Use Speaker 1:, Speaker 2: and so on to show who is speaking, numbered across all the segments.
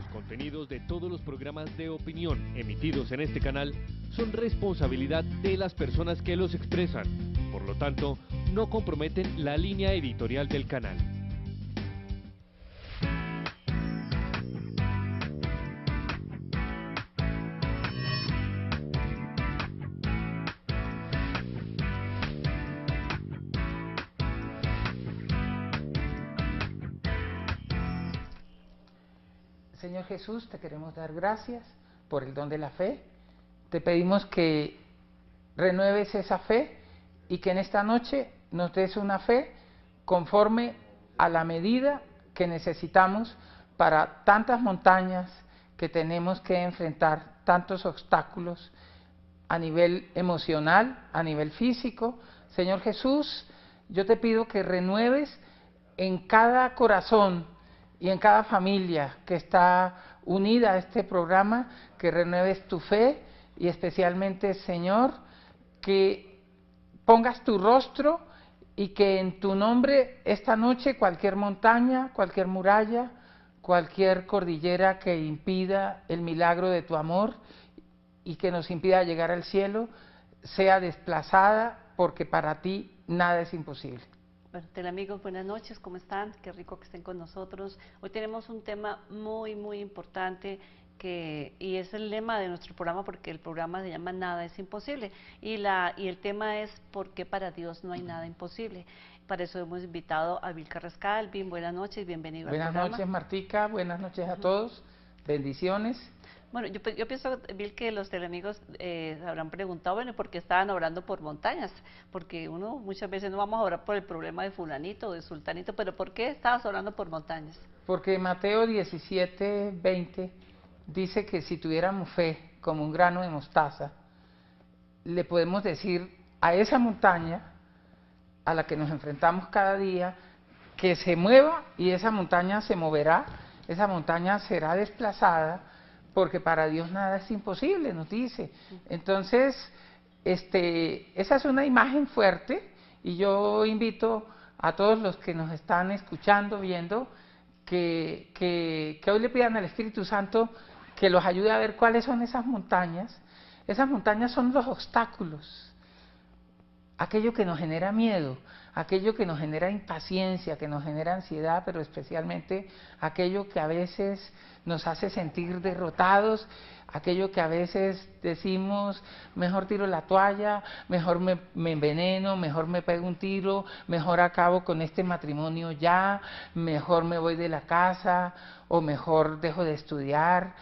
Speaker 1: Los contenidos de todos los programas de opinión emitidos en este canal son responsabilidad de las personas que los expresan. Por lo tanto, no comprometen la línea editorial del canal.
Speaker 2: Señor Jesús, te queremos dar gracias por el don de la fe. Te pedimos que renueves esa fe y que en esta noche nos des una fe conforme a la medida que necesitamos para tantas montañas que tenemos que enfrentar, tantos obstáculos a nivel emocional, a nivel físico. Señor Jesús, yo te pido que renueves en cada corazón y en cada familia que está unida a este programa, que renueves tu fe y especialmente, Señor, que pongas tu rostro y que en tu nombre esta noche cualquier montaña, cualquier muralla, cualquier cordillera que impida el milagro de tu amor y que nos impida llegar al cielo, sea desplazada, porque para ti nada es imposible.
Speaker 3: Bueno, teleamigos, buenas noches, ¿cómo están? Qué rico que estén con nosotros. Hoy tenemos un tema muy importante y es el lema de nuestro programa, porque el programa se llama Nada es imposible y el tema es ¿por qué para Dios no hay nada imposible? Para eso hemos invitado a Bill Carrascal. Bill, buenas noches, bienvenido al programa.
Speaker 2: Buenas noches, Martica, buenas noches a todos, bendiciones.
Speaker 3: Bueno, yo pienso, Bill, que los teleamigos habrán preguntado, bueno, ¿por qué estaban orando por montañas? Porque uno muchas veces no vamos a orar por el problema de fulanito o de sultanito, pero ¿por qué estabas orando por montañas?
Speaker 2: Porque Mateo 17:20 dice que si tuviéramos fe como un grano de mostaza, le podemos decir a esa montaña a la que nos enfrentamos cada día, que se mueva, y esa montaña se moverá, esa montaña será desplazada, porque para Dios nada es imposible, nos dice. Entonces, esa es una imagen fuerte, y yo invito a todos los que nos están escuchando, viendo, que hoy le pidan al Espíritu Santo que los ayude a ver cuáles son esas montañas. Esas montañas son los obstáculos, aquello que nos genera miedo, aquello que nos genera impaciencia, que nos genera ansiedad, pero especialmente aquello que a veces nos hace sentir derrotados, aquello que a veces decimos, mejor tiro la toalla, mejor me enveneno, mejor me pego un tiro, mejor acabo con este matrimonio ya, mejor me voy de la casa, o mejor dejo de estudiar.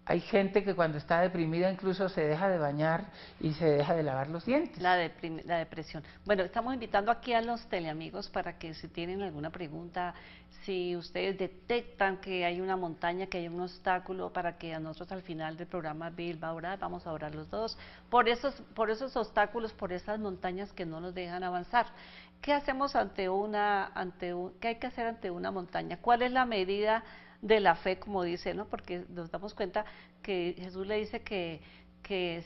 Speaker 2: Hay gente que cuando está deprimida incluso se deja de bañar y se deja de lavar los dientes.
Speaker 3: La depresión. Bueno, estamos invitando aquí a los teleamigos para que si tienen alguna pregunta, si ustedes detectan que hay una montaña, que hay un obstáculo, para que a nosotros al final del programa Bill va a orar, vamos a orar los dos, por esos obstáculos, por esas montañas que no nos dejan avanzar. ¿Qué hacemos qué hay que hacer ante una montaña? ¿Cuál es la medida de la fe, como dice, ¿no? Porque nos damos cuenta que Jesús le dice que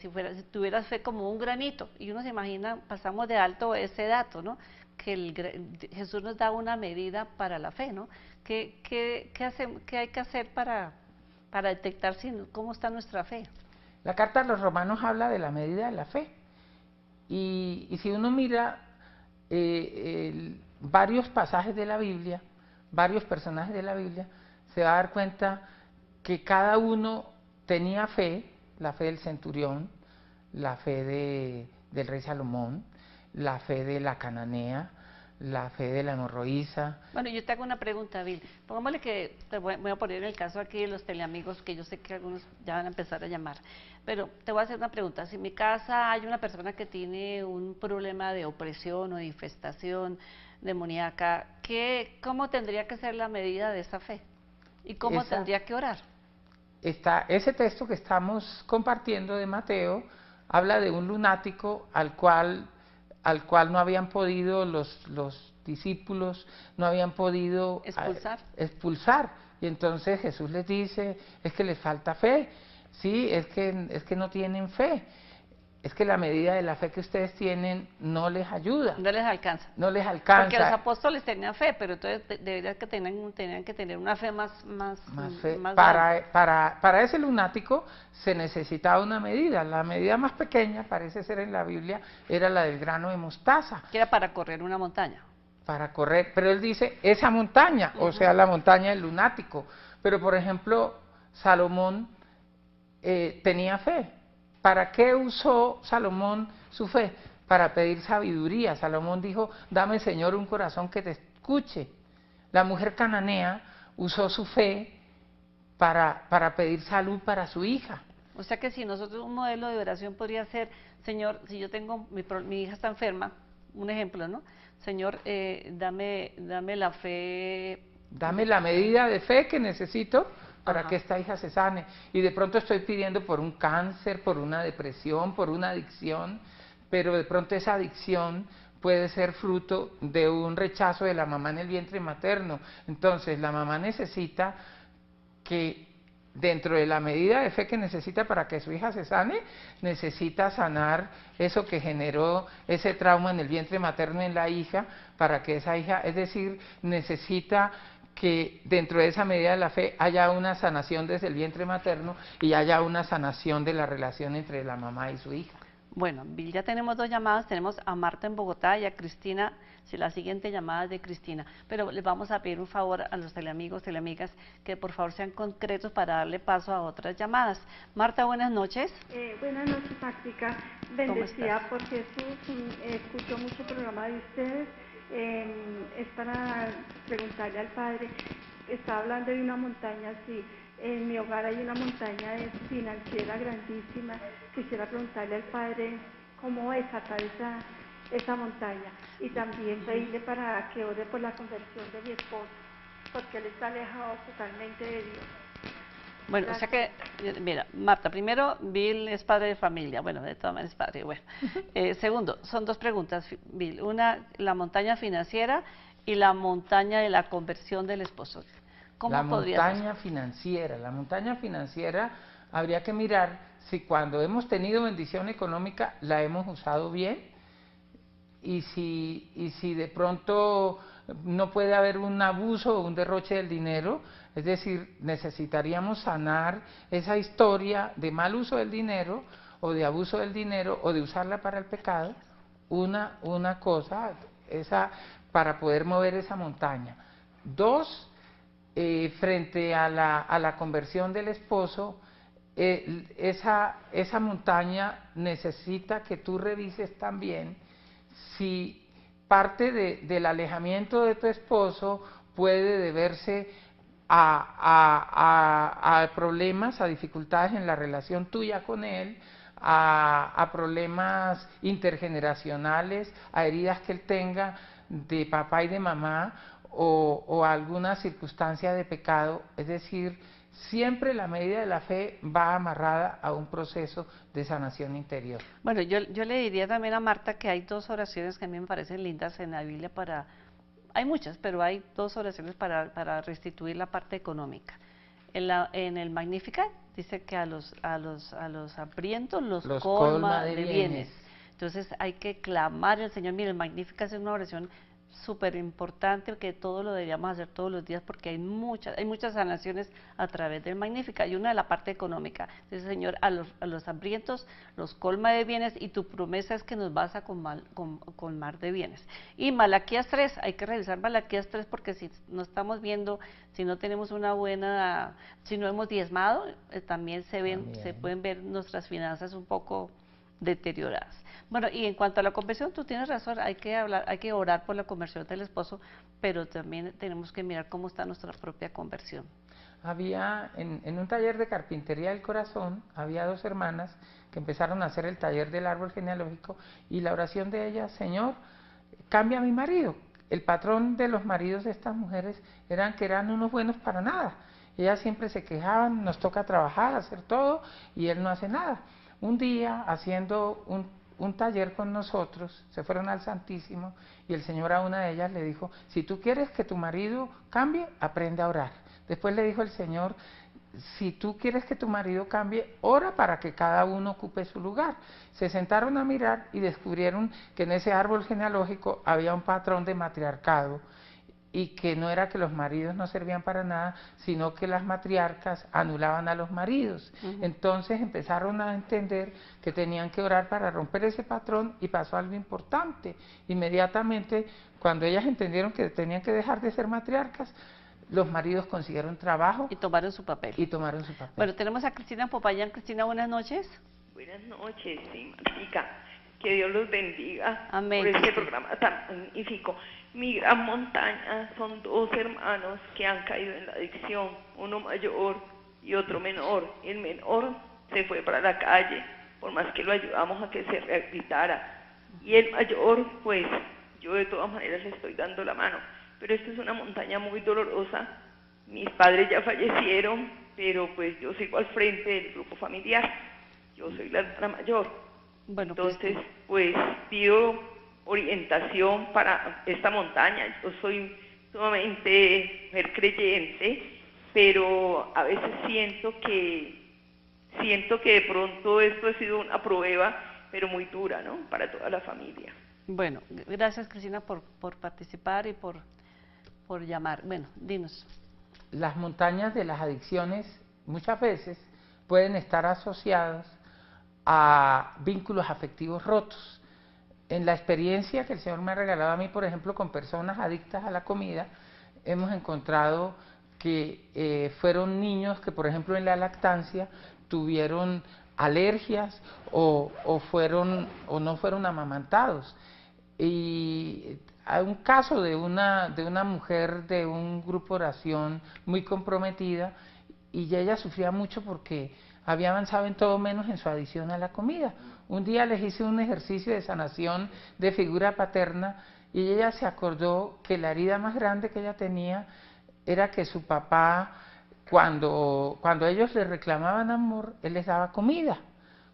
Speaker 3: si tuvieras fe como un granito, y uno se imagina, pasamos de alto ese dato, ¿no? Que Jesús nos da una medida para la fe, ¿no? ¿Qué hay que hacer para detectar cómo está nuestra fe?
Speaker 2: La carta a los Romanos habla de la medida de la fe, y si uno mira varios pasajes de la Biblia, varios personajes de la Biblia, se va a dar cuenta que cada uno tenía fe, la fe del centurión, la fe del rey Salomón, la fe de la cananea, la fe de la hemorroísa.
Speaker 3: Bueno, yo te hago una pregunta, Bill. Pongámosle que, te voy a poner el caso aquí de los teleamigos, que yo sé que algunos ya van a empezar a llamar, pero te voy a hacer una pregunta. Si en mi casa hay una persona que tiene un problema de opresión o de infestación demoníaca, ¿cómo tendría que ser la medida de esa fe? ¿Y cómo tendría que orar?
Speaker 2: Ese texto que estamos compartiendo de Mateo habla de un lunático al cual no habían podido los discípulos, no habían podido expulsar. Y entonces Jesús les dice, es que les falta fe, sí, es que no tienen fe. es que la medida de la fe que ustedes tienen no les ayuda.
Speaker 3: No les alcanza.
Speaker 2: No les alcanza.
Speaker 3: Porque los apóstoles tenían fe, pero entonces debería que tenían que tener una fe más
Speaker 2: fe.
Speaker 3: más
Speaker 2: Para ese lunático se necesitaba una medida. La medida más pequeña, parece ser en la Biblia, era la del grano de mostaza.
Speaker 3: que era para correr una montaña.
Speaker 2: Para correr, pero él dice esa montaña, o sea, la montaña del lunático. Pero, por ejemplo, Salomón tenía fe. ¿Para qué usó Salomón su fe? Para pedir sabiduría. Salomón dijo, dame, Señor, un corazón que te escuche. La mujer cananea usó su fe para pedir salud para su hija.
Speaker 3: O sea que si nosotros un modelo de oración podría ser, Señor, si yo tengo, mi hija está enferma, un ejemplo, ¿no? Señor, dame la fe.
Speaker 2: Dame la medida de fe que necesito para
Speaker 3: Ajá.
Speaker 2: que esta hija se sane. Y de pronto estoy pidiendo por un cáncer, por una depresión, por una adicción, pero de pronto esa adicción puede ser fruto de un rechazo de la mamá en el vientre materno. Entonces la mamá necesita que dentro de la medida de fe que necesita para que su hija se sane, necesita sanar eso que generó ese trauma en el vientre materno en la hija, para que esa hija, es decir, necesita que dentro de esa medida de la fe haya una sanación desde el vientre materno y haya una sanación de la relación entre la mamá y su hija.
Speaker 3: Bueno, Bill, ya tenemos 2 llamadas, tenemos a Marta en Bogotá y a Cristina, si la siguiente llamada es de Cristina, pero les vamos a pedir un favor a los teleamigos, teleamigas, que por favor sean concretos para darle paso a otras llamadas. Marta, buenas noches.
Speaker 4: Buenas noches, Máxica, bendecida por Jesús, escucho mucho el programa de ustedes, es para preguntarle al Padre, está hablando de una montaña así. En mi hogar hay una montaña financiera grandísima. Quisiera preguntarle al Padre cómo es atar esa montaña. Y también pedirle para que ore por la conversión de mi esposo, porque él está alejado totalmente de Dios.
Speaker 3: Bueno,
Speaker 4: Gracias.
Speaker 3: o sea que, mira, Marta, primero, Bill es padre de familia, bueno, de todas maneras es padre, bueno. Segundo, son 2 preguntas, Bill. Una, la montaña financiera y la montaña de la conversión del esposo. ¿Cómo podría ser?
Speaker 2: La montaña financiera habría que mirar si cuando hemos tenido bendición económica la hemos usado bien y si de pronto no puede haber un abuso o un derroche del dinero, es decir, necesitaríamos sanar esa historia de mal uso del dinero o de abuso del dinero o de usarla para el pecado, una cosa, esa para poder mover esa montaña. 2, frente a la conversión del esposo, esa montaña necesita que tú revises también si parte del alejamiento de tu esposo puede deberse a problemas, a dificultades en la relación tuya con él, a problemas intergeneracionales, a heridas que él tenga de papá y de mamá, o alguna circunstancia de pecado. Es decir, siempre la medida de la fe va amarrada a un proceso de sanación interior.
Speaker 3: Bueno, yo le diría también a Marta que hay 2 oraciones que a mí me parecen lindas en la Biblia para, hay muchas, pero hay 2 oraciones para restituir la parte económica. En el Magnificat dice que a los hambrientos los colma de bienes. Entonces hay que clamar al Señor. Mire, el Magnificat es una oración súper importante que todo lo deberíamos hacer todos los días porque hay muchas sanaciones a través del Magnificat y una de la parte económica. Entonces, Señor, a los hambrientos los colma de bienes y tu promesa es que nos vas a colmar de bienes. Y Malaquías 3, hay que revisar Malaquías 3 porque si no estamos viendo, si no tenemos una buena, si no hemos diezmado, también se pueden ver nuestras finanzas un poco deterioradas. Bueno, y en cuanto a la conversión, tú tienes razón, hay que orar por la conversión del esposo, pero también tenemos que mirar cómo está nuestra propia conversión.
Speaker 2: Había, en un taller de carpintería del corazón, había 2 hermanas que empezaron a hacer el taller del árbol genealógico y la oración de ellas, Señor, cambia a mi marido. El patrón de los maridos de estas mujeres eran que eran unos buenos para nada. Ellas siempre se quejaban, nos toca trabajar, hacer todo y él no hace nada. Un día, haciendo un taller con nosotros, se fueron al Santísimo y el Señor a una de ellas le dijo, si tú quieres que tu marido cambie, aprende a orar. Después le dijo el Señor, si tú quieres que tu marido cambie, ora para que cada uno ocupe su lugar. Se sentaron a mirar y descubrieron que en ese árbol genealógico había un patrón de matriarcado, y que no era que los maridos no servían para nada, sino que las matriarcas anulaban a los maridos. Entonces empezaron a entender que tenían que orar para romper ese patrón, y pasó algo importante. Inmediatamente, cuando ellas entendieron que tenían que dejar de ser matriarcas, los maridos consiguieron trabajo.
Speaker 3: Y tomaron su papel.
Speaker 2: Bueno,
Speaker 3: tenemos a Cristina Popayán. Cristina, buenas noches.
Speaker 5: Buenas noches, sí, Martica. Que Dios los bendiga.
Speaker 3: Amén.
Speaker 5: Por este programa tan magnífico. Mi gran montaña son 2 hermanos que han caído en la adicción, uno mayor y otro menor. El menor se fue para la calle, por más que lo ayudamos a que se rehabilitara. Y el mayor, pues, yo de todas maneras le estoy dando la mano. Pero esto es una montaña muy dolorosa. Mis padres ya fallecieron, pero pues yo sigo al frente del grupo familiar. Yo soy la hermana mayor.
Speaker 3: Bueno,
Speaker 5: entonces, pues pido orientación para esta montaña. Yo soy sumamente mujer creyente, pero a veces siento que de pronto esto ha sido una prueba, pero muy dura, ¿no? Para toda la familia.
Speaker 3: Bueno, gracias, Cristina, por participar y por llamar. Bueno, dinos.
Speaker 2: Las montañas de las adicciones muchas veces pueden estar asociadas a vínculos afectivos rotos. En la experiencia que el Señor me ha regalado a mí, por ejemplo, con personas adictas a la comida, hemos encontrado que fueron niños que, por ejemplo, en la lactancia tuvieron alergias o no fueron amamantados. Y hay un caso de una mujer de un grupo de oración muy comprometida, y ella sufría mucho porque había avanzado en todo menos en su adicción a la comida. Un día les hice un ejercicio de sanación de figura paterna, y ella se acordó que la herida más grande que ella tenía era que su papá, cuando ellos le reclamaban amor, él les daba comida.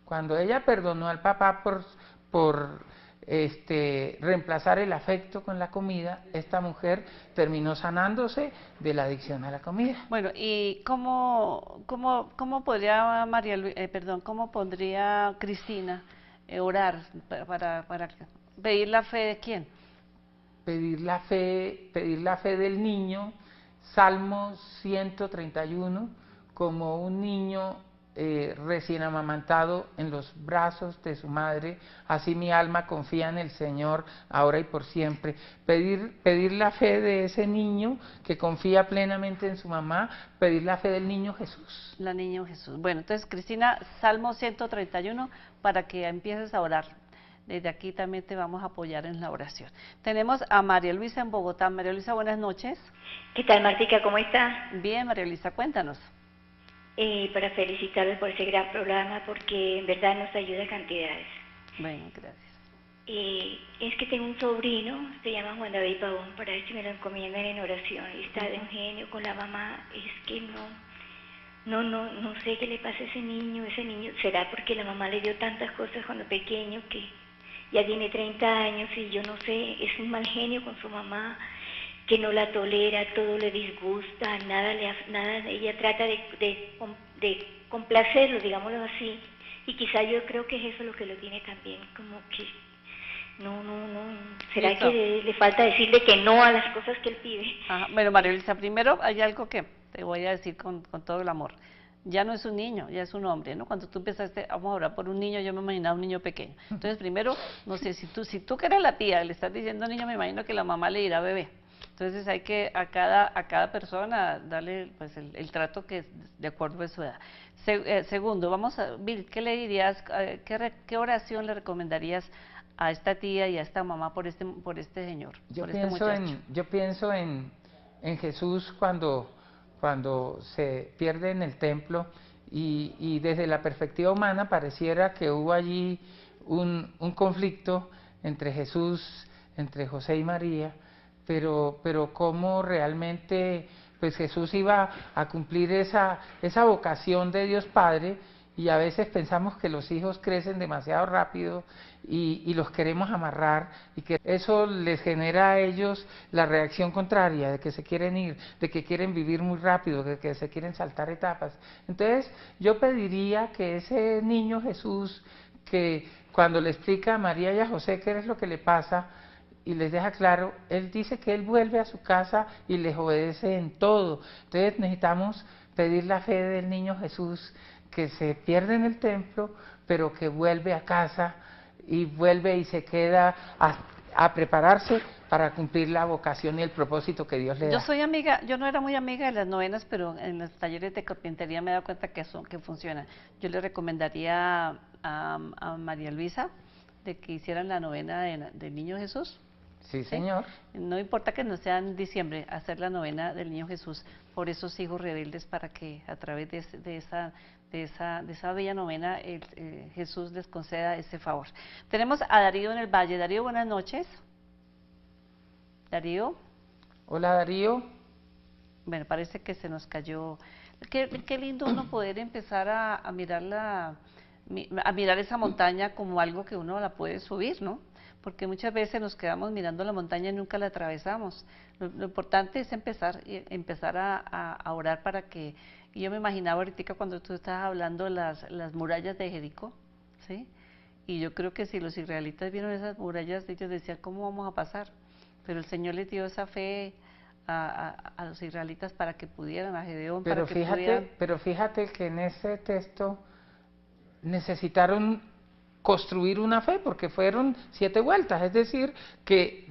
Speaker 2: Cuando ella perdonó al papá por reemplazar el afecto con la comida, esta mujer terminó sanándose de la adicción a la comida.
Speaker 3: Bueno, ¿y cómo podría cómo podría Cristina orar para pedir la fe de quién?
Speaker 2: Pedir la fe del niño. Salmo 131, como un niño recién amamantado en los brazos de su madre, así mi alma confía en el Señor, ahora y por siempre. Pedir la fe de ese niño que confía plenamente en su mamá, pedir la fe del niño Jesús.
Speaker 3: La niño Jesús. Bueno, entonces, Cristina, Salmo 131, para que empieces a orar. Desde aquí también te vamos a apoyar en la oración. Tenemos a María Luisa en Bogotá. María Luisa, buenas noches.
Speaker 6: ¿Qué tal, Martica? ¿Cómo está?
Speaker 3: Bien, María Luisa, cuéntanos.
Speaker 6: Para felicitarles por ese gran programa, porque en verdad nos ayuda a cantidades.
Speaker 3: Bueno, gracias.
Speaker 6: Es que tengo un sobrino, se llama Juan David Pavón, para ver si me lo encomiendan en oración, y está de un genio con la mamá. Es que no sé qué le pasa a ese niño. ¿Será porque la mamá le dio tantas cosas cuando pequeño que ya tiene 30 años y yo no sé, es un mal genio con su mamá, que no la tolera, todo le disgusta, nada ella trata de complacerlo, digámoslo así, y quizá yo creo que es eso lo que lo tiene también, como que no, ¿será que le falta decirle que no a las cosas que él pide?
Speaker 3: Ajá. Bueno, María Luisa, primero hay algo que te voy a decir con todo el amor. Ya no es un niño, ya es un hombre, ¿no? Cuando tú empezaste, vamos a orar por un niño, yo me imaginaba un niño pequeño. Entonces, primero, no sé, si tú que eres la tía, le estás diciendo niño, me imagino que la mamá le dirá bebé. Entonces hay que a cada persona darle pues el trato que es de acuerdo a su edad. Segundo, vamos a Bill, ¿qué le dirías, qué oración le recomendarías a esta tía y a esta mamá por este señor?
Speaker 2: Yo pienso en Jesús cuando se pierde en el templo, y desde la perspectiva humana pareciera que hubo allí un conflicto entre Jesús, entre José y María, pero cómo realmente pues Jesús iba a cumplir esa vocación de Dios Padre, y a veces pensamos que los hijos crecen demasiado rápido y los queremos amarrar y que eso les genera a ellos la reacción contraria, de que se quieren ir, de que quieren vivir muy rápido, de que se quieren saltar etapas. Entonces yo pediría que ese niño Jesús, que cuando le explica a María y a José qué es lo que le pasa y les deja claro, él dice que él vuelve a su casa y les obedece en todo. Entonces necesitamos pedir la fe del niño Jesús, que se pierde en el templo, pero que vuelve a casa y vuelve y se queda a prepararse para cumplir la vocación y el propósito que Dios le da.
Speaker 3: Yo soy amiga, yo no era muy amiga de las novenas, pero en los talleres de carpintería me he dado cuenta que funcionan. Yo le recomendaría a María Luisa de que hicieran la novena del Niño Jesús.
Speaker 2: Sí, señor.
Speaker 3: No importa que no sea en diciembre, hacer la novena del Niño Jesús por esos hijos rebeldes, para que a través de esa bella novena Jesús les conceda ese favor. Tenemos a Darío en el Valle. Darío, buenas noches. Darío.
Speaker 2: Hola, Darío.
Speaker 3: Bueno, parece que se nos cayó. Qué lindo uno poder empezar a mirar esa montaña como algo que uno la puede subir, ¿no? Porque muchas veces nos quedamos mirando la montaña y nunca la atravesamos. Lo importante es empezar a orar para que... Y yo me imaginaba ahorita cuando tú estabas hablando las murallas de Jericó, ¿sí? Y yo creo que si los israelitas vieron esas murallas, ellos decían, ¿cómo vamos a pasar? Pero el Señor les dio esa fe a los israelitas para que pudieran, a Gedeón para que pudieran...
Speaker 2: Pero fíjate que en ese texto necesitaron construir una fe, porque fueron 7 vueltas, es decir, que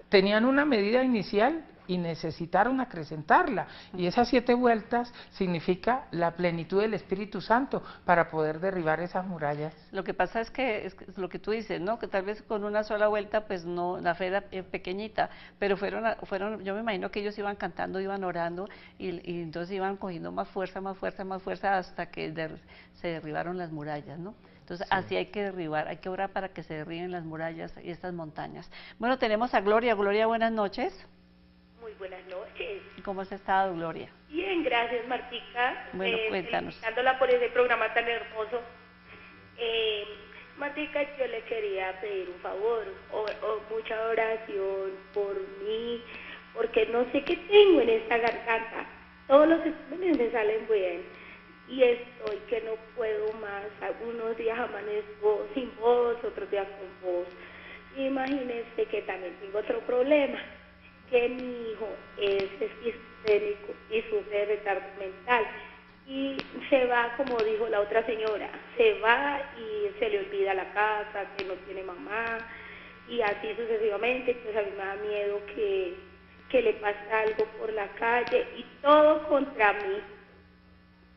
Speaker 2: tenían una medida inicial y necesitaron acrecentarla, y esas 7 vueltas significa la plenitud del Espíritu Santo para poder derribar esas murallas.
Speaker 3: Lo que pasa es que lo que tú dices, ¿no? Que tal vez con una sola vuelta, pues no, la fe era pequeñita, pero fueron, yo me imagino que ellos iban cantando, iban orando, y entonces iban cogiendo más fuerza, hasta que se derribaron las murallas, ¿no? Entonces, sí, así hay que derribar, hay que orar para que se derriben las murallas y estas montañas. Bueno, tenemos a Gloria. Gloria, buenas noches.
Speaker 7: Muy buenas noches.
Speaker 3: ¿Cómo has estado, Gloria?
Speaker 7: Bien, gracias, Martica.
Speaker 3: Bueno, cuéntanos.
Speaker 7: Felicitándola por ese programa tan hermoso. Martica, yo le quería pedir un favor, o mucha oración por mí, porque no sé qué tengo en esta garganta. Todos los exámenes me salen bien. Y estoy que no puedo más. Algunos días amanezco sin voz, otros días con voz. Imagínense que también tengo otro problema, que mi hijo es esquizofrénico y sufre de retardo mental. Y se va, como dijo la otra señora, se va y se le olvida la casa, que no tiene mamá, y así sucesivamente. Pues a mí me da miedo que le pase algo por la calle y todo contra mí.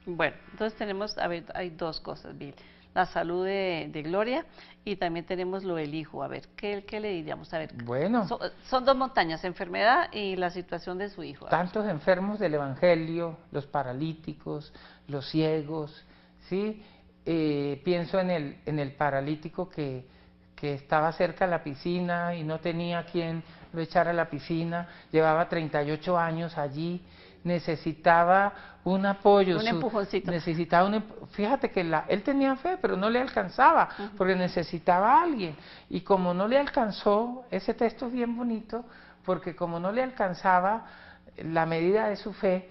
Speaker 3: Bueno, entonces tenemos, a ver, hay 2 cosas, Bill. La salud de Gloria, y también tenemos lo del hijo. A ver, ¿qué le diríamos? A ver,
Speaker 2: bueno,
Speaker 3: son 2 montañas, enfermedad y la situación de su hijo.
Speaker 2: Tantos enfermos del Evangelio, los paralíticos, los ciegos, ¿sí? Pienso en el paralítico que estaba cerca de la piscina y no tenía quien lo echara a la piscina, llevaba 38 años allí, necesitaba un apoyo,
Speaker 3: un empujoncito.
Speaker 2: Fíjate que él tenía fe, pero no le alcanzaba, porque necesitaba a alguien, y como no le alcanzó, ese texto es bien bonito, porque como no le alcanzaba la medida de su fe,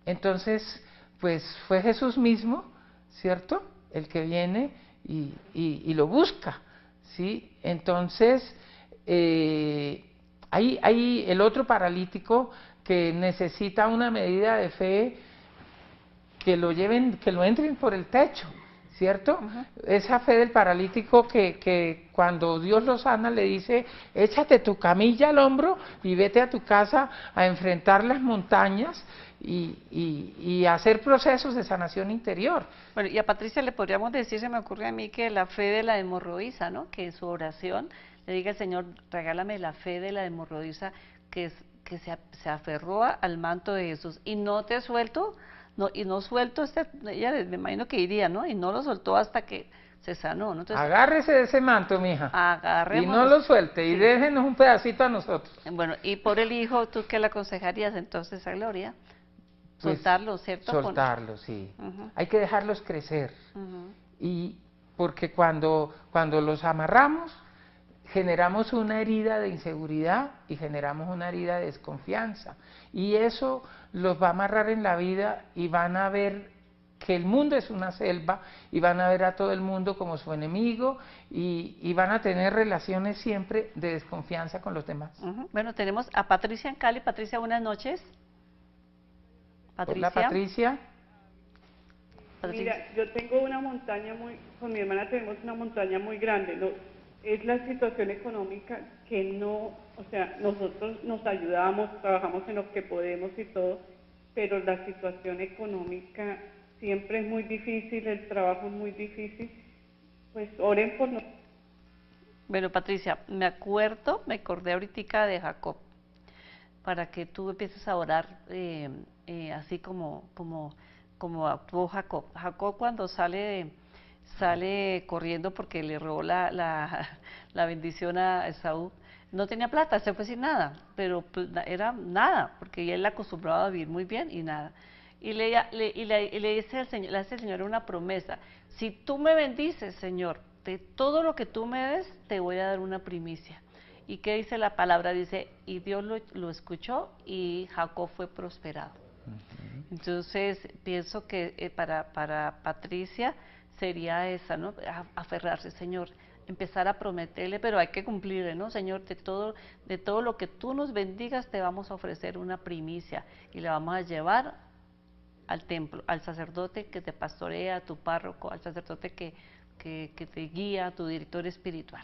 Speaker 2: entonces pues fue Jesús mismo, ¿cierto?, el que viene y lo busca, ¿sí? Entonces hay el otro paralítico que necesita una medida de fe, que lo entren por el techo, ¿cierto? Esa fe del paralítico que cuando Dios lo sana le dice, échate tu camilla al hombro y vete a tu casa a enfrentar las montañas y hacer procesos de sanación interior.
Speaker 3: Bueno, y a Patricia le podríamos decir, se me ocurre a mí, que la fe de la hemorroísa, ¿no? Que en su oración le diga al Señor, regálame la fe de la hemorroísa, que se aferró al manto de Jesús y no te suelto, no suelto, ella me imagino que iría, ¿no? Y no lo soltó hasta que se sanó, ¿no? Entonces,
Speaker 2: agárrese de ese manto, mija,
Speaker 3: agarrémonos,
Speaker 2: y no lo suelte, y
Speaker 3: sí,
Speaker 2: déjenos un pedacito a nosotros.
Speaker 3: Bueno, y por el hijo, ¿tú qué le aconsejarías entonces a Gloria?
Speaker 2: pues,
Speaker 3: soltarlos, ¿cierto?
Speaker 2: Soltarlos, sí.
Speaker 3: Ujú.
Speaker 2: Hay que dejarlos crecer.
Speaker 3: Ujú.
Speaker 2: Y porque cuando los amarramos, generamos una herida de inseguridad y generamos una herida de desconfianza. Y eso los va a amarrar en la vida y van a ver que el mundo es una selva y van a ver a todo el mundo como su enemigo y van a tener relaciones siempre de desconfianza con los demás.
Speaker 3: Ujú. Bueno, tenemos a Patricia en Cali. Patricia, buenas noches.
Speaker 2: Hola, Patricia.
Speaker 8: Mira, yo tengo una montaña con mi hermana tenemos una montaña muy grande, es la situación económica que no, o sea, nosotros nos ayudamos, trabajamos en lo que podemos y todo, pero la situación económica siempre es muy difícil, el trabajo es muy difícil, pues oren por nosotros.
Speaker 3: Bueno, Patricia, me acordé ahorita de Jacob, para que tú empieces a orar así como actuó Jacob. Jacob cuando sale corriendo porque le robó la bendición a Esaú, no tenía plata, se fue sin nada, pero pues, era nada, porque él acostumbraba a vivir muy bien y nada. Y le dice al Señor, le hace el Señor una promesa: si tú me bendices, Señor, de todo lo que tú me des, te voy a dar una primicia. ¿Y qué dice la palabra? Dice, y Dios lo escuchó y Jacob fue prosperado. Entonces, pienso que para Patricia sería esa, ¿no? Aferrarse, Señor, empezar a prometerle, pero hay que cumplirle, ¿no? Señor, de todo lo que tú nos bendigas, te vamos a ofrecer una primicia y la vamos a llevar al templo, al sacerdote que te pastorea, a tu párroco, al sacerdote que te guía, a tu director espiritual.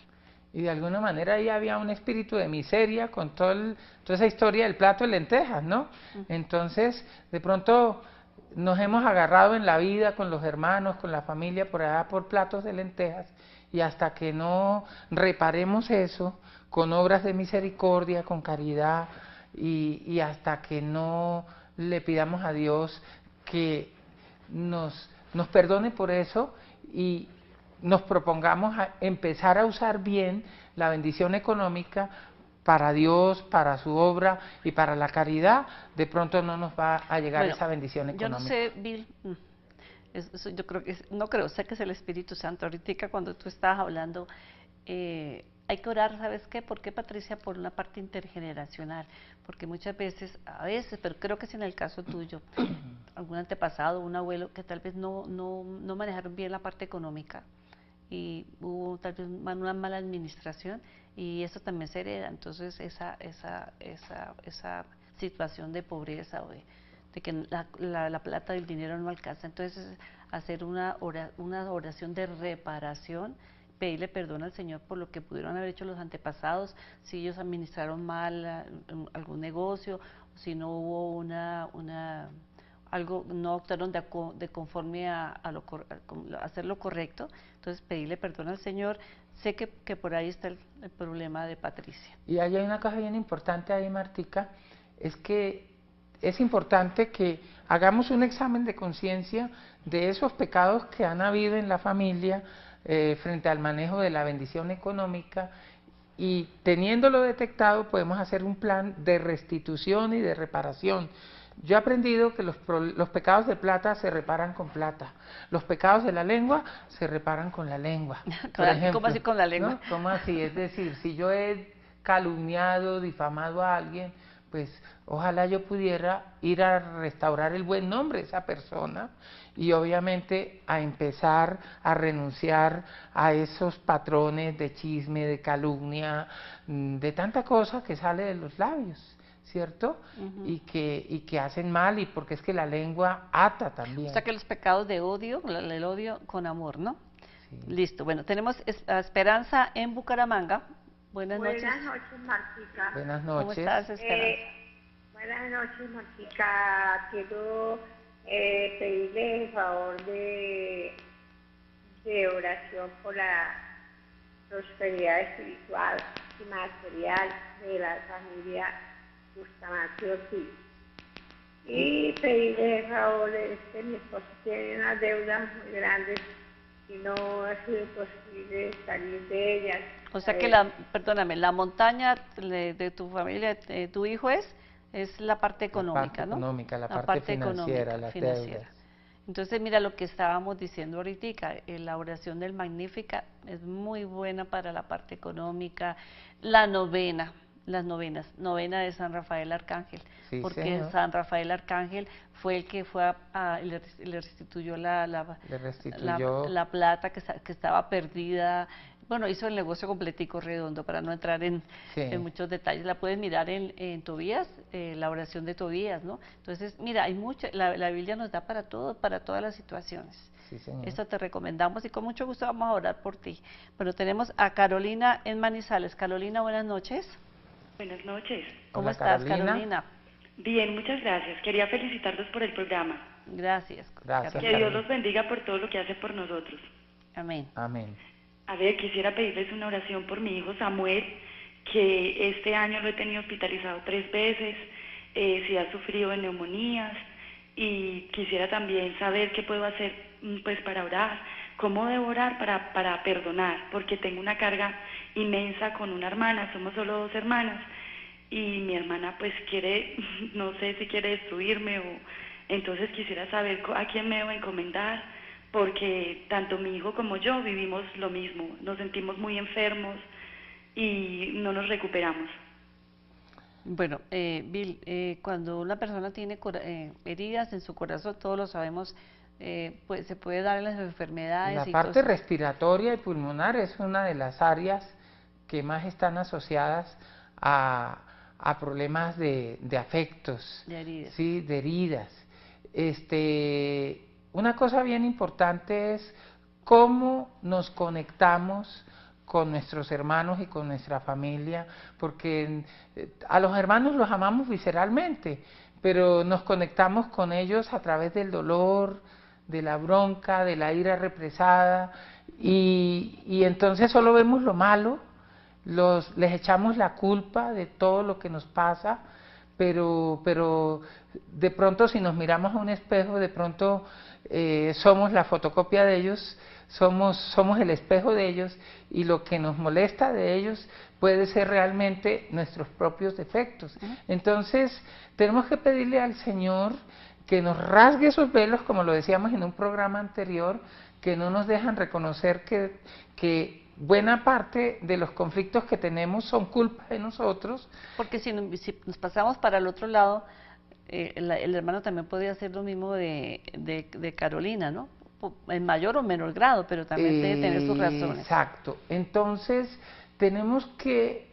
Speaker 2: Y de alguna manera ahí había un espíritu de miseria con toda esa historia del plato de lentejas, ¿no? Entonces, de pronto nos hemos agarrado en la vida con los hermanos, con la familia, por allá por platos de lentejas, y hasta que no reparemos eso con obras de misericordia, con caridad, y hasta que no le pidamos a Dios que nos perdone por eso y nos propongamos a empezar a usar bien la bendición económica para Dios, para su obra y para la caridad, de pronto no nos va a llegar esa bendición económica.
Speaker 3: Yo no sé, Bill, yo creo que, no creo, sé que es el Espíritu Santo. Ahorita cuando tú estabas hablando, hay que orar, ¿sabes qué? ¿Por qué, Patricia? Por una parte intergeneracional, porque muchas veces, a veces, pero creo que es en el caso tuyo, algún antepasado, un abuelo que tal vez no manejaron bien la parte económica, y hubo tal vez una mala administración y eso también se hereda. Entonces esa situación de pobreza o de que la plata del dinero no alcanza, entonces hacer una oración de reparación, pedirle perdón al Señor por lo que pudieron haber hecho los antepasados, si ellos administraron mal algún negocio, si no hubo algo, no optaron de conforme a hacer lo correcto, entonces pedirle perdón al Señor. Sé que por ahí está el problema de Patricia.
Speaker 2: Y ahí hay una cosa bien importante ahí, Martica, es que es importante que hagamos un examen de conciencia de esos pecados que han habido en la familia frente al manejo de la bendición económica, y teniéndolo detectado podemos hacer un plan de restitución y de reparación. Yo he aprendido que los pecados de plata se reparan con plata, los pecados de la lengua se reparan con la lengua. Por ejemplo,
Speaker 3: ¿cómo así con la lengua?
Speaker 2: ¿no? ¿Cómo así? Es decir, si yo he calumniado, difamado a alguien, pues ojalá yo pudiera ir a restaurar el buen nombre de esa persona y obviamente a empezar a renunciar a esos patrones de chisme, de calumnia, de tanta cosa que sale de los labios, ¿cierto? Y que hacen mal, y porque es que la lengua ata también.
Speaker 3: O sea que los pecados de odio, el odio con amor, ¿no? Sí. Listo, bueno, tenemos a Esperanza en Bucaramanga. Buenas noches.
Speaker 9: Buenas noches, Martica.
Speaker 2: Buenas noches.
Speaker 3: ¿Cómo estás, Esperanza?
Speaker 9: Buenas noches, Martica. Quiero pedirle el favor de oración por la prosperidad espiritual y material de la familia Bustamante Ortiz. Y pedirle el favor de que mi esposo tiene unas deudas muy grandes y no ha sido posible salir de ellas.
Speaker 3: O sea que perdóname, la montaña de tu familia, tu hijo es Es la parte económica, ¿no?
Speaker 2: La parte financiera, las deudas.
Speaker 3: Entonces, mira lo que estábamos diciendo ahorita, la oración del Magnífica es muy buena para la parte económica, la novena, las novenas, novena de San Rafael Arcángel,
Speaker 2: sí,
Speaker 3: porque
Speaker 2: señor.
Speaker 3: San Rafael Arcángel fue el que fue le restituyó la plata que estaba perdida. Bueno, hizo el negocio completico redondo, para no entrar en muchos detalles. La puedes mirar en Tobías, la oración de Tobías, ¿no? Entonces, mira, hay mucha, la Biblia nos da para todo, para todas las situaciones.
Speaker 2: Sí, señor.
Speaker 3: Esto te recomendamos y con mucho gusto vamos a orar por ti. Bueno, tenemos a Carolina en Manizales. Carolina, buenas noches.
Speaker 10: Buenas noches.
Speaker 3: ¿Cómo estás, Carolina?
Speaker 10: Bien, muchas gracias. Quería felicitarlos por el programa.
Speaker 3: Gracias.
Speaker 2: Gracias.
Speaker 10: Que Dios los bendiga por todo lo que hace por nosotros.
Speaker 3: Amén.
Speaker 2: Amén.
Speaker 10: A ver, quisiera pedirles una oración por mi hijo Samuel, que este año lo he tenido hospitalizado 3 veces, sí ha sufrido de neumonías, y quisiera también saber qué puedo hacer pues para orar, cómo debo orar para perdonar, porque tengo una carga inmensa con una hermana, somos solo 2 hermanas, y mi hermana pues quiere, no sé si quiere destruirme, o entonces quisiera saber a quién me debo encomendar, porque tanto mi hijo como yo vivimos lo mismo, nos sentimos muy enfermos y no nos recuperamos.
Speaker 3: Bueno, Bill, cuando una persona tiene heridas en su corazón, todos lo sabemos, pues se puede dar en las enfermedades.
Speaker 2: La parte respiratoria y pulmonar es una de las áreas que más están asociadas a problemas de afectos,
Speaker 3: de heridas.
Speaker 2: Sí, de heridas. Una cosa bien importante es cómo nos conectamos con nuestros hermanos y con nuestra familia, porque a los hermanos los amamos visceralmente, pero nos conectamos con ellos a través del dolor, de la bronca, de la ira represada, y entonces solo vemos lo malo, les echamos la culpa de todo lo que nos pasa, pero de pronto si nos miramos a un espejo, de pronto somos la fotocopia de ellos, somos el espejo de ellos, y lo que nos molesta de ellos puede ser realmente nuestros propios defectos. Entonces tenemos que pedirle al Señor que nos rasgue esos velos, como lo decíamos en un programa anterior, que no nos dejan reconocer que buena parte de los conflictos que tenemos son culpa de nosotros.
Speaker 3: Porque si nos pasamos para el otro lado, el hermano también podría hacer lo mismo de Carolina, ¿no? En mayor o menor grado, pero también debe tener sus razones.
Speaker 2: Exacto. Entonces, tenemos que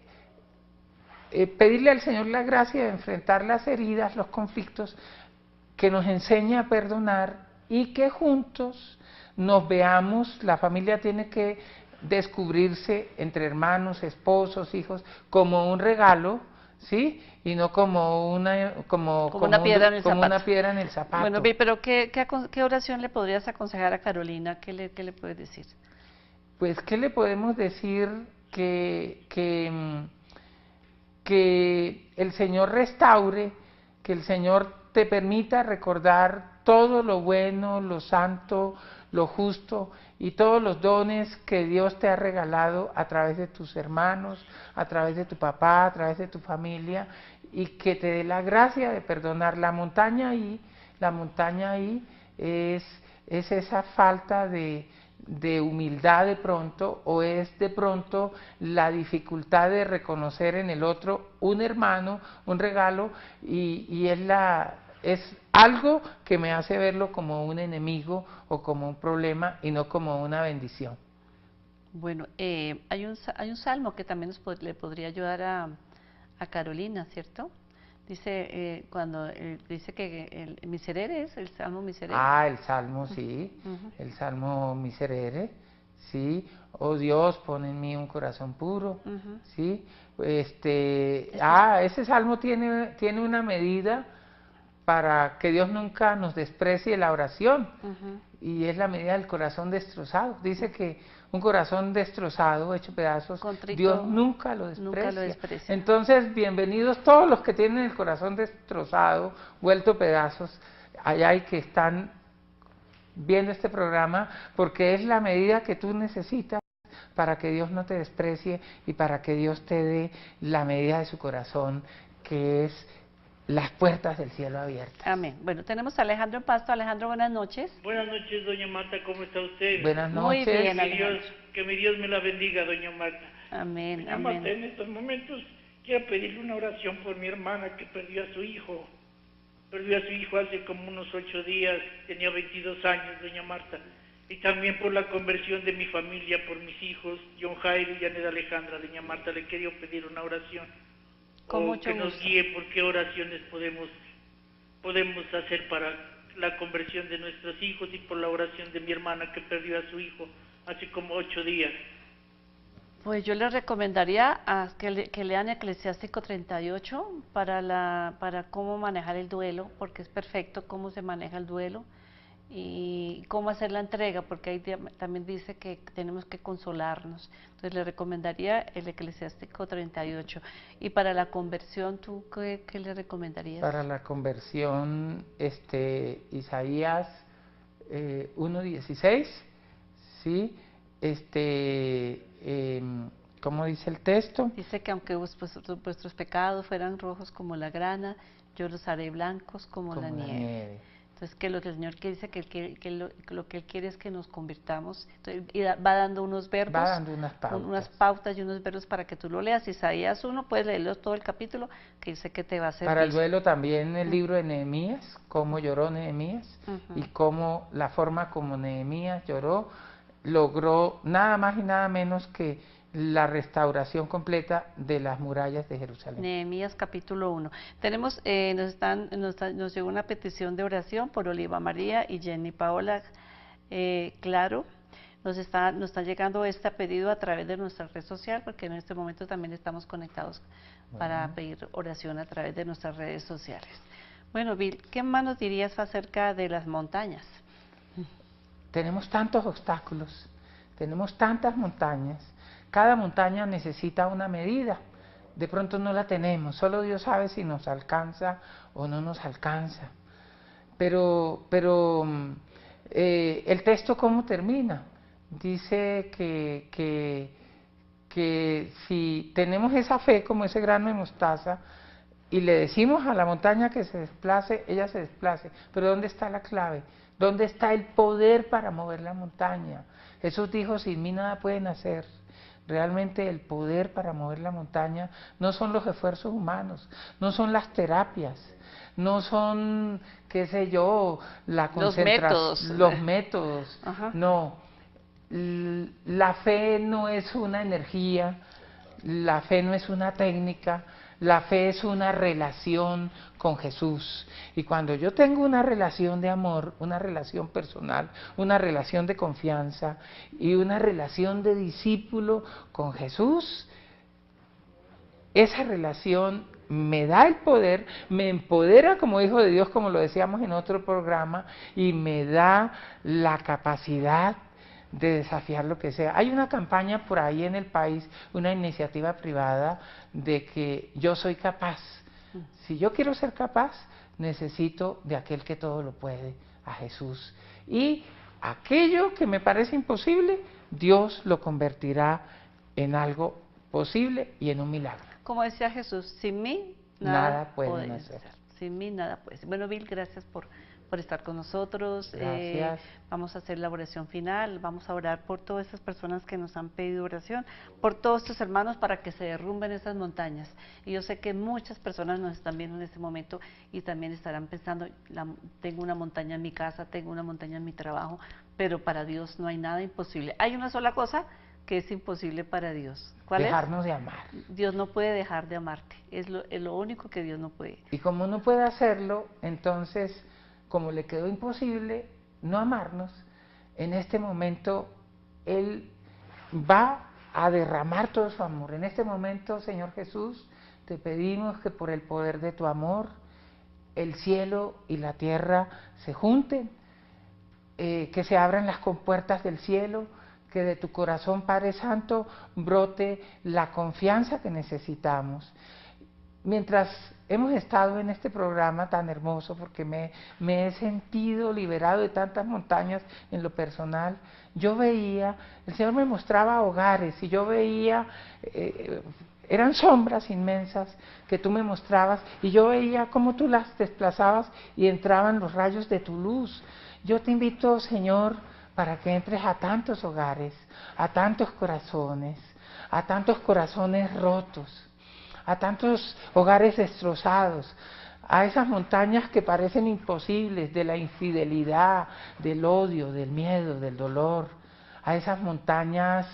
Speaker 2: pedirle al Señor la gracia de enfrentar las heridas, los conflictos, que nos enseñe a perdonar y que juntos nos veamos. La familia tiene que descubrirse entre hermanos, esposos, hijos, como un regalo, ¿sí? Y no como una piedra en el zapato.
Speaker 3: Bueno, pero ¿qué oración le podrías aconsejar a Carolina? ¿Qué le puedes decir?
Speaker 2: Pues, ¿qué le podemos decir? Que el Señor restaure, que el Señor te permita recordar todo lo bueno, lo santo, lo justo y todos los dones que Dios te ha regalado a través de tus hermanos, a través de tu papá, a través de tu familia, y que te dé la gracia de perdonar. La montaña ahí es esa falta de humildad de pronto, o es de pronto la dificultad de reconocer en el otro un hermano, un regalo, y es algo que me hace verlo como un enemigo o como un problema y no como una bendición.
Speaker 3: Bueno, hay un salmo que también le podría ayudar a Carolina, ¿cierto? Dice, dice que el miserere es el salmo miserere.
Speaker 2: Ah, el salmo, sí, el salmo miserere, sí. Oh Dios, pon en mí un corazón puro, sí. Ese salmo tiene una medida para que Dios nunca nos desprecie la oración, y es la medida del corazón destrozado. Dice que un corazón destrozado, hecho pedazos, contrito, Dios nunca lo desprecia. Entonces, bienvenidos todos los que tienen el corazón destrozado, vuelto pedazos, allá y que están viendo este programa, porque es la medida que tú necesitas para que Dios no te desprecie y para que Dios te dé la medida de su corazón, que es las puertas del cielo abiertas.
Speaker 3: Amén. Bueno, tenemos a Alejandro en Pasto. Alejandro, buenas noches.
Speaker 11: Buenas noches, doña Marta, ¿cómo está usted?
Speaker 2: Buenas noches.
Speaker 3: Muy bien, Alejandro.
Speaker 11: Que mi Dios me la bendiga, doña Marta.
Speaker 3: Amén,
Speaker 11: Doña
Speaker 3: amén.
Speaker 11: Marta, en estos momentos quiero pedirle una oración por mi hermana que perdió a su hijo. Perdió a su hijo hace como unos 8 días, tenía 22 años, doña Marta. Y también por la conversión de mi familia, por mis hijos, John Jairo y Janet Alejandra, doña Marta, le quería pedir una oración.
Speaker 3: Con mucho
Speaker 11: que nos
Speaker 3: gusto.
Speaker 11: guíe por qué oraciones podemos hacer para la conversión de nuestros hijos y por la oración de mi hermana que perdió a su hijo hace como 8 días.
Speaker 3: Pues yo les recomendaría que lean Eclesiástico 38 para cómo manejar el duelo, porque es perfecto cómo se maneja el duelo y cómo hacer la entrega, porque ahí también dice que tenemos que consolarnos. Entonces le recomendaría el Eclesiástico 38. Y para la conversión, ¿tú qué le recomendarías?
Speaker 2: Para la conversión, Isaías 1:16, ¿sí? ¿Cómo dice el texto?
Speaker 3: Dice que aunque vuestros pecados fueran rojos como la grana, yo los haré blancos como la nieve. Entonces, que lo que el Señor dice que lo que Él quiere es que nos convirtamos. Entonces, y va dando unos verbos,
Speaker 2: va dando unas pautas
Speaker 3: y unos verbos para que tú lo leas. Isaías 1, puedes leerlo todo el capítulo, que dice que te va a servir.
Speaker 2: Para el duelo también el libro de Nehemías, cómo lloró Nehemías, y cómo la forma como Nehemías lloró, logró nada más y nada menos que la restauración completa de las murallas de Jerusalén.
Speaker 3: Nehemías capítulo 1. Tenemos, nos llegó una petición de oración por Oliva María y Jenny Paola Claro. Nos está llegando este pedido a través de nuestra red social, porque en este momento también estamos conectados para pedir oración a través de nuestras redes sociales. Bueno, Bill, ¿qué más nos dirías acerca de las montañas?
Speaker 2: Tenemos tantos obstáculos, tenemos tantas montañas. Cada montaña necesita una medida. De pronto no la tenemos, solo Dios sabe si nos alcanza o no nos alcanza. Pero el texto ¿cómo termina? Dice que si tenemos esa fe como ese grano de mostaza y le decimos a la montaña que se desplace, ella se desplace. Pero ¿dónde está la clave? ¿Dónde está el poder para mover la montaña? Jesús dijo, sin mí nada pueden hacer. Realmente el poder para mover la montaña no son los esfuerzos humanos, no son las terapias, no son, qué sé yo, la concentración, los métodos. No. La fe no es una energía, la fe no es una técnica, la fe es una relación con Jesús. Y cuando yo tengo una relación de amor, una relación personal, una relación de confianza y una relación de discípulo con Jesús, esa relación me da el poder, me empodera como hijo de Dios, como lo decíamos en otro programa, y me da la capacidad de desafiar lo que sea. Hay una campaña por ahí en el país, una iniciativa privada de que yo soy capaz. Si yo quiero ser capaz, necesito de aquel que todo lo puede, a Jesús. Y aquello que me parece imposible, Dios lo convertirá en algo posible y en un milagro.
Speaker 3: Como decía Jesús, sin mí
Speaker 2: nada pueden hacer.
Speaker 3: Sin mí nada puede ser. Bueno, Bill, gracias por estar con nosotros.
Speaker 2: Gracias.
Speaker 3: Vamos a hacer la oración final, vamos a orar por todas esas personas que nos han pedido oración, por todos estos hermanos para que se derrumben esas montañas. Y yo sé que muchas personas nos están viendo en este momento y también estarán pensando, tengo una montaña en mi casa, tengo una montaña en mi trabajo, pero para Dios no hay nada imposible. Hay una sola cosa que es imposible para Dios. ¿Cuál es?
Speaker 2: Dejarnos de amar.
Speaker 3: Dios no puede dejar de amarte, es lo único que Dios no puede.
Speaker 2: Y como no puede hacerlo, entonces, como le quedó imposible no amarnos, en este momento Él va a derramar todo su amor. En este momento, Señor Jesús, te pedimos que por el poder de tu amor, el cielo y la tierra se junten, que se abran las compuertas del cielo, que de tu corazón, Padre Santo, brote la confianza que necesitamos. Mientras hemos estado en este programa tan hermoso, porque me he sentido liberado de tantas montañas en lo personal, yo veía, el Señor me mostraba hogares y yo veía eran sombras inmensas que tú me mostrabas y yo veía cómo tú las desplazabas y entraban los rayos de tu luz. Yo te invito, Señor, para que entres a tantos hogares, a tantos corazones rotos, a tantos hogares destrozados, a esas montañas que parecen imposibles de la infidelidad, del odio, del miedo, del dolor, a esas montañas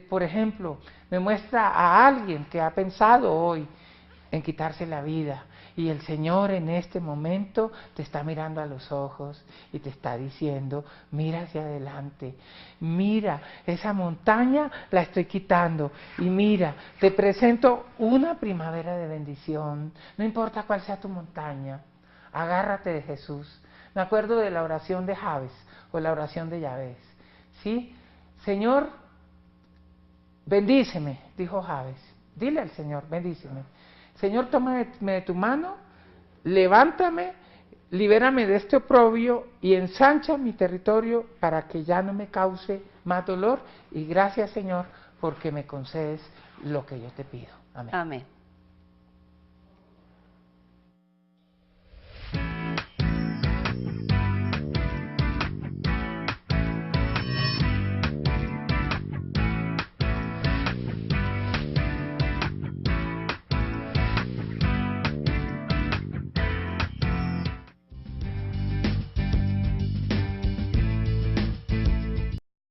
Speaker 2: por ejemplo, me muestra a alguien que ha pensado hoy en quitarse la vida y el Señor en este momento te está mirando a los ojos y te está diciendo, mira hacia adelante, mira, esa montaña la estoy quitando y mira, te presento una primavera de bendición, no importa cuál sea tu montaña, agárrate de Jesús. Me acuerdo de la oración de Jabes o la oración de Yahvés, ¿sí? Señor, bendíceme, dijo Jabes, dile al Señor, bendíceme. Señor, tómame de tu mano, levántame, libérame de este oprobio y ensancha mi territorio para que ya no me cause más dolor. Y gracias, Señor, porque me concedes lo que yo te pido. Amén.
Speaker 3: Amén.